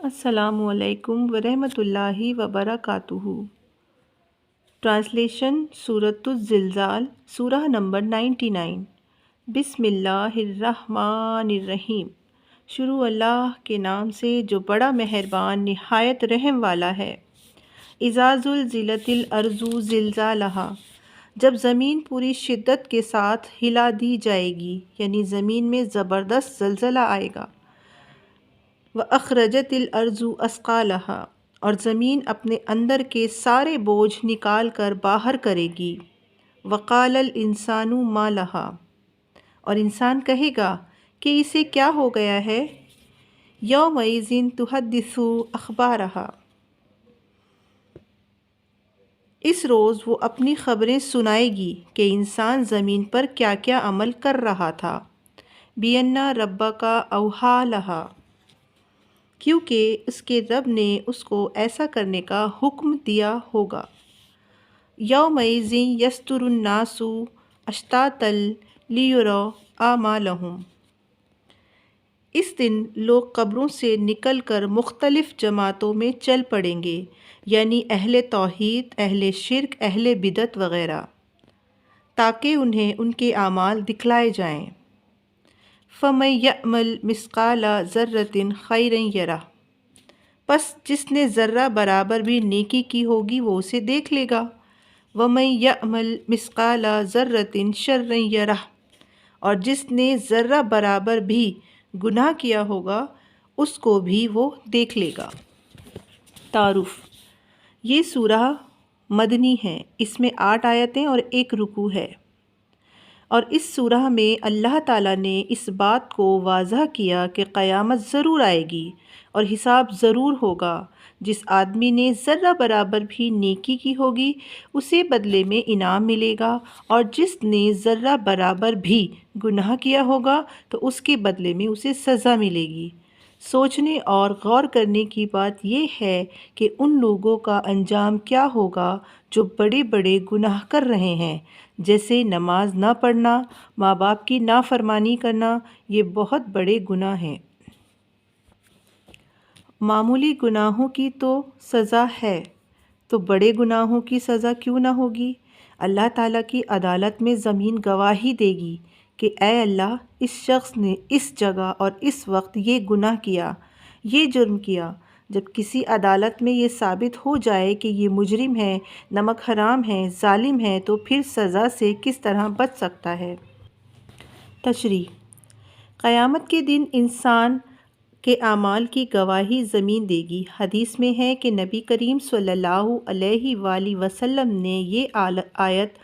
السلام علیکم ورحمۃ اللہ وبرکاتہ۔ ٹرانسلیشن سورۃ الزلزال، سورہ نمبر 99۔ بسم اللہ الرحمن الرحیم۔ شروع اللہ کے نام سے جو بڑا مہربان نہایت رحم والا ہے۔ اذا زلزلت الارض زلزالہا، جب زمین پوری شدت کے ساتھ ہلا دی جائے گی، یعنی زمین میں زبردست زلزلہ آئے گا۔ وَأَخْرَجَتِ الْأَرْضُ أَثْقَالَهَا، اور زمین اپنے اندر کے سارے بوجھ نکال کر باہر کرے گی۔ وَقَالَ الْإِنسَانُ مَا لَهَا، اور انسان کہے گا کہ اسے کیا ہو گیا ہے۔ يَوْمَئِذٍ تُحَدِّثُ أَخْبَارَهَا، اس روز وہ اپنی خبریں سنائے گی کہ انسان زمین پر کیا کیا عمل کر رہا تھا۔ بِأَنَّ رَبَّكَ أَوْحَىٰ لَهَا، کیونکہ اس کے رب نے اس کو ایسا کرنے کا حکم دیا ہوگا۔ یومئذ یصدر الناس اشتاتا لیروا اعمالہم، اس دن لوگ قبروں سے نکل کر مختلف جماعتوں میں چل پڑیں گے، یعنی اہل توحید، اہل شرک، اہل بدعت وغیرہ، تاکہ انہیں ان کے اعمال دکھلائے جائیں۔ فَمَن يَعْمَلْ مِثْقَالَ ذَرَّةٍ خَيْرًا يَرَهُ، پس جس نے ذرہ برابر بھی نیکی کی ہوگی وہ اسے دیکھ لے گا۔ وَمَن يَعْمَلْ مِثْقَالَ ذَرَّةٍ شَرًّا يَرَهُ، اور جس نے ذرہ برابر بھی گناہ کیا ہوگا اس کو بھی وہ دیکھ لے گا۔ تعارف۔ یہ سورہ مدنی ہے، اس میں 8 آیتیں اور 1 رکوع ہے، اور اس سورہ میں اللہ تعالیٰ نے اس بات کو واضح کیا کہ قیامت ضرور آئے گی اور حساب ضرور ہوگا۔ جس آدمی نے ذرہ برابر بھی نیکی کی ہوگی اسے بدلے میں انعام ملے گا، اور جس نے ذرہ برابر بھی گناہ کیا ہوگا تو اس کے بدلے میں اسے سزا ملے گی۔ سوچنے اور غور کرنے کی بات یہ ہے کہ ان لوگوں کا انجام کیا ہوگا جو بڑے بڑے گناہ کر رہے ہیں، جیسے نماز نہ پڑھنا، ماں باپ کی نافرمانی کرنا، یہ بہت بڑے گناہ ہیں۔ معمولی گناہوں کی تو سزا ہے، تو بڑے گناہوں کی سزا کیوں نہ ہوگی؟ اللہ تعالیٰ کی عدالت میں زمین گواہی دے گی کہ اے اللہ، اس شخص نے اس جگہ اور اس وقت یہ گناہ کیا، یہ جرم کیا۔ جب کسی عدالت میں یہ ثابت ہو جائے کہ یہ مجرم ہے، نمک حرام ہے، ظالم ہے، تو پھر سزا سے کس طرح بچ سکتا ہے؟ تشریح۔ قیامت کے دن انسان کے اعمال کی گواہی زمین دے گی۔ حدیث میں ہے کہ نبی کریم صلی اللہ علیہ وآلہ وسلم نے یہ آیت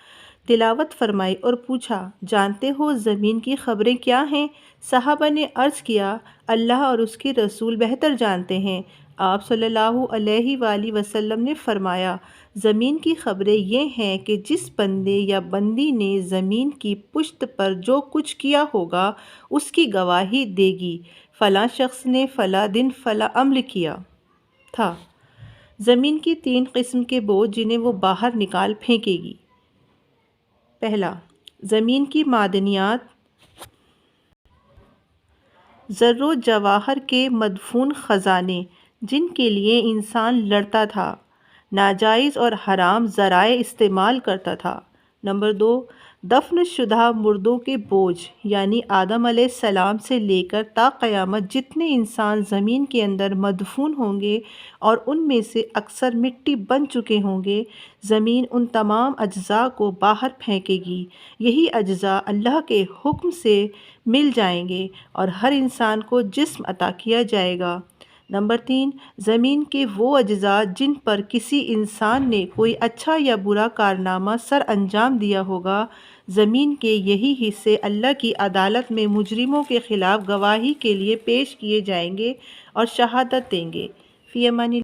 تلاوت فرمائی اور پوچھا، جانتے ہو زمین کی خبریں کیا ہیں؟ صحابہ نے عرض کیا، اللہ اور اس کے رسول بہتر جانتے ہیں۔ آپ صلی اللہ علیہ وآلہ وسلم نے فرمایا، زمین کی خبریں یہ ہیں کہ جس بندے یا بندی نے زمین کی پشت پر جو کچھ کیا ہوگا اس کی گواہی دے گی، فلاں شخص نے فلاں دن فلاں عمل کیا تھا۔ زمین کی 3 قسم کے بوجھ جنہیں وہ باہر نکال پھینکے گی۔ پہلا، زمین کی معدنیات، زر و جواہر کے مدفون خزانے جن کے لیے انسان لڑتا تھا، ناجائز اور حرام ذرائع استعمال کرتا تھا۔ نمبر 2، دفن شدہ مردوں کے بوجھ، یعنی آدم علیہ السلام سے لے کر تا قیامت جتنے انسان زمین کے اندر مدفون ہوں گے اور ان میں سے اکثر مٹی بن چکے ہوں گے، زمین ان تمام اجزاء کو باہر پھینکے گی۔ یہی اجزاء اللہ کے حکم سے مل جائیں گے اور ہر انسان کو جسم عطا کیا جائے گا۔ نمبر 3، زمین کے وہ اجزاء جن پر کسی انسان نے کوئی اچھا یا برا کارنامہ سر انجام دیا ہوگا، زمین کے یہی حصے اللہ کی عدالت میں مجرموں کے خلاف گواہی کے لیے پیش کیے جائیں گے اور شہادت دیں گے۔ فی امان اللہ۔